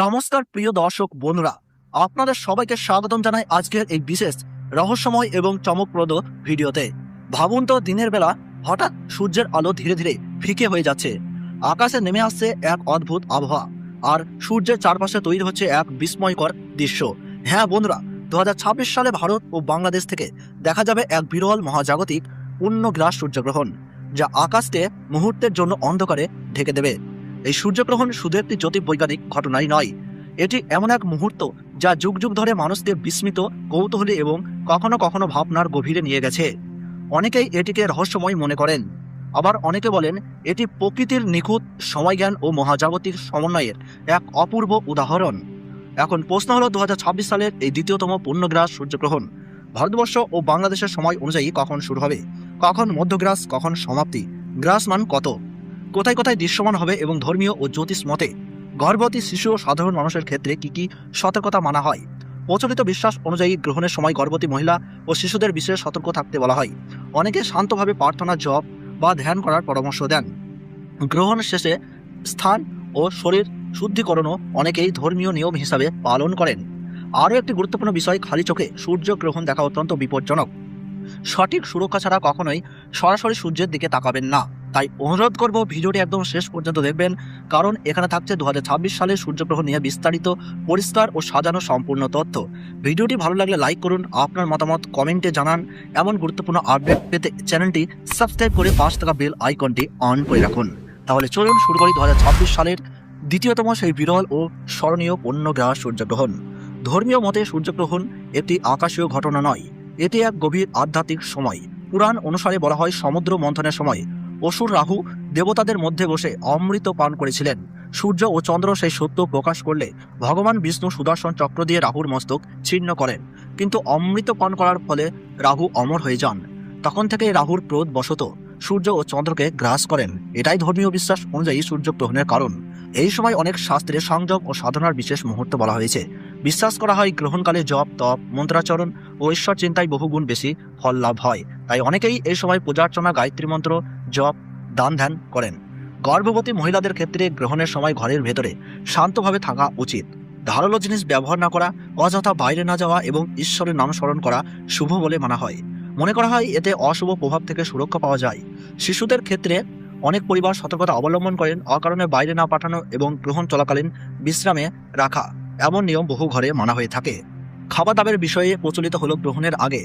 নমস্কার প্রিয় দর্শক বন্ধুরা, আপনাদের সবাইকে স্বাগতম জানাই আজকের এই বিশেষ রহস্যময় এবং চমকপ্রদ ভিডিওতে। ভাবুন তো, দিনের বেলা হঠাৎ সূর্যের আলো ধীরে ধীরে ফিকে হয়ে যাচ্ছে, আকাশে নেমে আসছে এক অদ্ভুত আবহাওয়া, আর সূর্যের চারপাশে তৈরি হচ্ছে এক বিস্ময়কর দৃশ্য। হ্যাঁ বন্ধুরা, 2026 সালে ভারত ও বাংলাদেশ থেকে দেখা যাবে এক বিরল মহাজাগতিক পূর্ণগ্রাস সূর্যগ্রহণ, যা আকাশকে মুহূর্তের জন্য অন্ধকারে ঢেকে দেবে। এই সূর্যগ্রহণ শুধু একটি জ্যোতির্বৈজ্ঞানিক ঘটনাই নয়, এটি এমন এক মুহূর্ত যা যুগ যুগ ধরে মানুষকে বিস্মিত, কৌতূহলী এবং কখনো কখনো ভাবনার গভীরে নিয়ে গেছে। অনেকেই এটিকে রহস্যময় মনে করেন, আবার অনেকে বলেন এটি প্রকৃতির নিখুঁত সময়জ্ঞান ও মহাজাগতিক সমন্বয়ের এক অপূর্ব উদাহরণ। এখন প্রশ্ন হলো, 2026 সালের এই দ্বিতীয়তম পূর্ণগ্রাস সূর্যগ্রহণ ভারতবর্ষ ও বাংলাদেশের সময় অনুযায়ী কখন শুরু হবে, কখন মধ্যগ্রাস, কখন সমাপ্তি, গ্রাসমান কত, কোথায় কোথায় দৃশ্যমান হবে এবং ধর্মীয় ও জ্যোতিষ মতে গর্ভবতী শিশু ও সাধারণ মানুষের ক্ষেত্রে কি কি সতর্কতা মানা হয়। প্রচলিত বিশ্বাস অনুযায়ী গ্রহণের সময় গর্ভবতী মহিলা ও শিশুদের বিশেষ সতর্ক থাকতে বলা হয়। অনেকে শান্তভাবে প্রার্থনা, জপ বা ধ্যান করার পরামর্শ দেন। গ্রহণ শেষে স্থান ও শরীর শুদ্ধিকরণও অনেকেই ধর্মীয় নিয়ম হিসাবে পালন করেন। আরও একটি গুরুত্বপূর্ণ বিষয়, খালি চোখে সূর্যগ্রহণ দেখা অত্যন্ত বিপজ্জনক। সঠিক সুরক্ষা ছাড়া কখনোই সরাসরি সূর্যের দিকে তাকাবেন না। তাই অনুরোধ করব, ভিডিওটি একদম শেষ পর্যন্ত দেখবেন, কারণ এখানে থাকছে 2026 সালের সূর্যগ্রহণ নিয়ে বিস্তারিত, পরিষ্কার ও সাজানো সম্পূর্ণ তথ্য। ভিডিওটি ভালো লাগলে লাইক করুন, আপনার মতামত কমেন্টে জানান। এমন গুরুত্বপূর্ণ আপডেট পেতে চ্যানেলটি সাবস্ক্রাইব করে পাশে থাকা বেল আইকনটি অন করে রাখুন। তাহলে চলুন শুরু করি 2026 সালের দ্বিতীয়তম সেই বিরল ও স্মরণীয় পূর্ণগ্রাস সূর্যগ্রহণ। ধর্মীয় মতে সূর্যগ্রহণ একটি আকাশীয় ঘটনা নয়, এটি এক গভীর আধ্যাত্মিক সময়। পুরাণ অনুসারে বলা হয়, সমুদ্র মন্থনের সময় অসুর রাহু দেবতাদের মধ্যে বসে অমৃত পান করেছিলেন। সূর্য ও চন্দ্র সেই সত্য প্রকাশ করলে ভগবান বিষ্ণু সুদর্শন চক্র দিয়ে রাহুর মস্তক ছিন্ন করেন, কিন্তু অমৃত পান করার ফলে রাহু অমর হয়ে যান। তখন থেকে রাহুর ক্রোধ বশত সূর্য ও চন্দ্রকে গ্রাস করেন। এটাই ধর্মীয় বিশ্বাস অনুযায়ী সূর্যগ্রহণের কারণ। এই সময় অনেক শাস্ত্রে সংযম ও সাধনার বিশেষ মুহূর্ত বলা হয়েছে। বিশ্বাস করা হয় গ্রহণকালে জপ, তপ, মন্ত্রাচরণ ও ঈশ্বর চিন্তায় বহুগুণ বেশি ফল লাভ হয়। তাই অনেকেই এই সময় পূজার্চনা, গায়ত্রী মন্ত্র জপ, দান ধ্যান করেন। গর্ভবতী মহিলাদের ক্ষেত্রে গ্রহণের সময় ঘরের ভেতরে শান্তভাবে থাকা উচিত। ধারালো জিনিস ব্যবহার না করা, অযথা বাইরে না যাওয়া এবং ঈশ্বরের নাম স্মরণ করা শুভ বলে মানা হয়। মনে করা হয় এতে অশুভ প্রভাব থেকে সুরক্ষা পাওয়া যায়। শিশুদের ক্ষেত্রে অনেক পরিবার সতর্কতা অবলম্বন করেন, অকারণে বাইরে না পাঠানো এবং গ্রহণ চলাকালীন বিশ্রামে রাখা, এমন নিয়ম বহু ঘরে মানা হয়ে থাকে। খাবার দাবার বিষয়ে প্রচলিত হলো, গ্রহণের আগে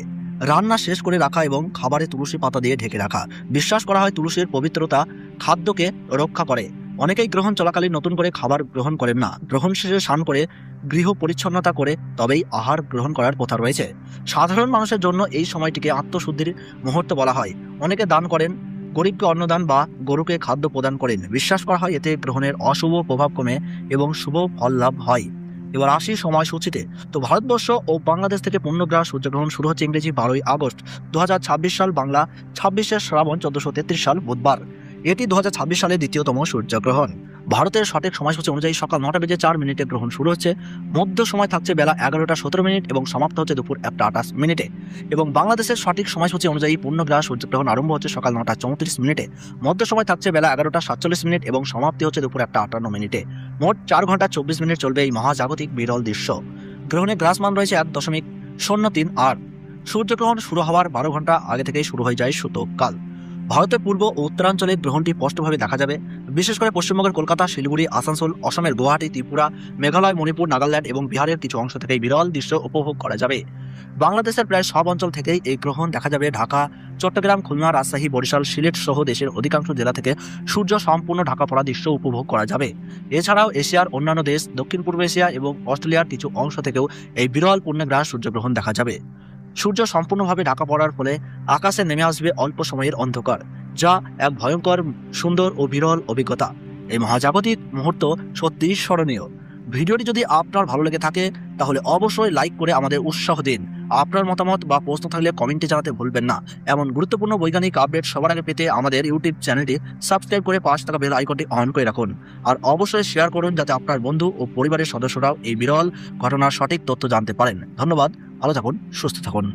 রান্না শেষ করে রাখা এবং খাবারে তুলসী পাতা দিয়ে ঢেকে রাখা। বিশ্বাস করা হয় তুলসীর পবিত্রতা খাদ্যকে রক্ষা করে। অনেকেই গ্রহণ চলাকালীন নতুন করে খাবার গ্রহণ করেন না। গ্রহণ শেষে স্নান করে গৃহ পরিচ্ছন্নতা করে তবেই আহার গ্রহণ করার প্রথা রয়েছে। সাধারণ মানুষের জন্য এই সময়টিকে আত্মশুদ্ধির মুহূর্ত বলা হয়। অনেকে দান করেন, গরিবকে অন্নদান বা গরুকে খাদ্য প্রদান করেন। বিশ্বাস করা হয় এতে গ্রহণের অশুভ প্রভাব কমে এবং শুভ ফল লাভ হয়। এবার আসি সময়সূচিতে। তো ভারতবর্ষ ও বাংলাদেশ থেকে পূর্ণগ্রাস সূর্যগ্রহণ শুরু হচ্ছে ইংরেজি 12ই আগস্ট 2026 সাল, বাংলা 26শে শ্রাবণ 1433 সাল বুধবার। এটি 2026 সালের দ্বিতীয়তম সূর্যগ্রহণ। ভারতের সঠিক সময়সূচি অনুযায়ী সকাল 9:04 গ্রহণ শুরু হচ্ছে। মধ্য সময় থাকছে বেলা 11:17 এবং সমাপ্ত হচ্ছে দুপুর 1:28। এবং বাংলাদেশের সঠিক সময়সূচি অনুযায়ী পূর্ণগ্রাস সূর্যগ্রহণ আরম্ভ হচ্ছে সকাল 9:34। মধ্য সময় থাকছে বেলা 11:47 এবং সমাপ্তি হচ্ছে দুপুর 1:58। মোট 4 ঘন্টা 24 মিনিট চলবে এই মহাজাগতিক বিরল দৃশ্য। গ্রহণের গ্রাসমান রয়েছে 1.038। সূর্যগ্রহণ শুরু হওয়ার 12 ঘন্টা আগে থেকেই শুরু হয়ে যায় সূতককাল। ভারতের পূর্ব ও উত্তরাঞ্চলে গ্রহণটি স্পষ্টভাবে দেখা যাবে। বিশেষ করে পশ্চিমবঙ্গের কলকাতা, শিলিগুড়ি, আসানসোল, অসমের গুয়াহাটি, ত্রিপুরা, মেঘালয়, মণিপুর, নাগাল্যান্ড এবং বিহারের কিছু অংশ থেকে বিরল দৃশ্য উপভোগ করা যাবে। বাংলাদেশের প্রায় সব অঞ্চল থেকেই এই গ্রহণ দেখা যাবে। ঢাকা, চট্টগ্রাম, খুলনা, রাজশাহী, বরিশাল, সিলেট সহ দেশের অধিকাংশ জেলা থেকে সূর্য সম্পূর্ণ ঢাকা পড়া দৃশ্য উপভোগ করা যাবে। এছাড়াও এশিয়ার অন্যান্য দেশ, দক্ষিণ পূর্ব এশিয়া এবং অস্ট্রেলিয়ার কিছু অংশ থেকেও এই বিরল পূর্ণগ্রাস সূর্যগ্রহণ দেখা যাবে। সূর্য সম্পূর্ণভাবে ঢাকা পড়ার ফলে আকাশে নেমে আসবে অল্প সময়ের অন্ধকার, যা এক ভয়ঙ্কর, সুন্দর ও বিরল অভিজ্ঞতা। এই মহাজাগতিক মুহূর্ত সত্যিই স্মরণীয়। ভিডিওটি যদি আপনার ভালো লেগে থাকে তাহলে অবশ্যই লাইক করে আমাদের উৎসাহ দিন। আপনার মতামত বা প্রশ্ন থাকলে কমেন্টে জানাতে ভুলবেন না। এমন গুরুত্বপূর্ণ বৈজ্ঞানিক আপডেট সবার আগে পেতে আমাদের ইউটিউব চ্যানেলটি সাবস্ক্রাইব করে পাশে থাকা বেল আইকনটি অন করে রাখুন। আর অবশ্যই শেয়ার করুন, যাতে আপনার বন্ধু ও পরিবারের সদস্যরাও এই বিরল ঘটনার সঠিক তথ্য জানতে পারেন। ধন্যবাদ, ভালো থাকুন, সুস্থ থাকুন।